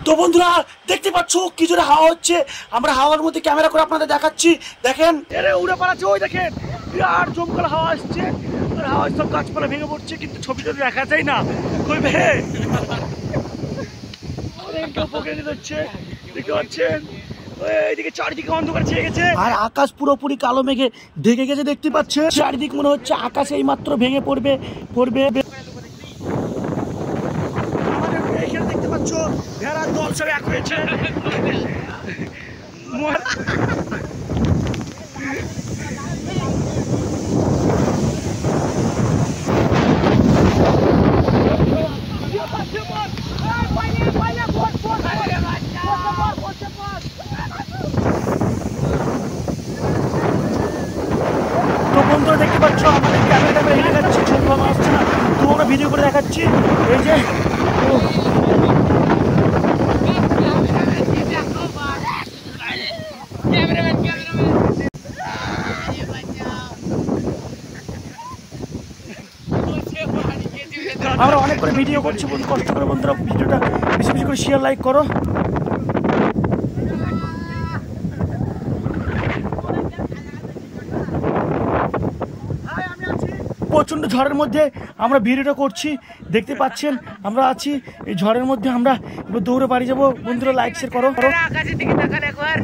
তো বন্ধুরা দেখতে পাচ্ছ কি জোরে হাওয়া হচ্ছে। আমরা হাওয়ার মধ্যে ক্যামেরা করে আপনাদের দেখাচ্ছি। দেখেন উড়ে পালাচ্ছে, ওই দেখেন বিরাট জমকালো হাওয়া আসছে। আর হাওয়া সব গাছপালা ভেঙে পড়ছে, কিন্তু ছবিটা দেখা যায় না। কই ভে দেখতে পাচ্ছেন এইদিকে চারিদিকে অন্ধকার ছেয়ে গেছে, আর আকাশ পুরোপুরি কালো মেঘে ঢেকে গেছে। দেখতে পাচ্ছে চারিদিক মনে হচ্ছে আকাশ এই মাত্র ভেঙে পড়বে। এখানে দেখতে পাচ্ছ ভেড়ার দল সব এক হয়েছে। তো বন্ধুরা দেখতে পাচ্ছ আমাদের ক্যামেরাটা হেঁটে যাচ্ছে, ছবি ভালো আসছে না, তো আমরা ভিডিও করে দেখাচ্ছি। এই যে আমরা অনেক করে ভিডিও করছি, কষ্ট করে বন্ধুরা ভিডিওটা বেশি বেশি করে শেয়ার লাইক করো। প্রচন্ড ঝড়ের মধ্যে আমরা ভিডিওটা করছি, দেখতে পাচ্ছেন আমরা আছি এই ঝড়ের মধ্যে। আমরা এবার দৌড়ে বাড়ি যাবো। বন্ধুরা লাইক শেয়ার করো। আকাশের দিকে তাকালে একবার।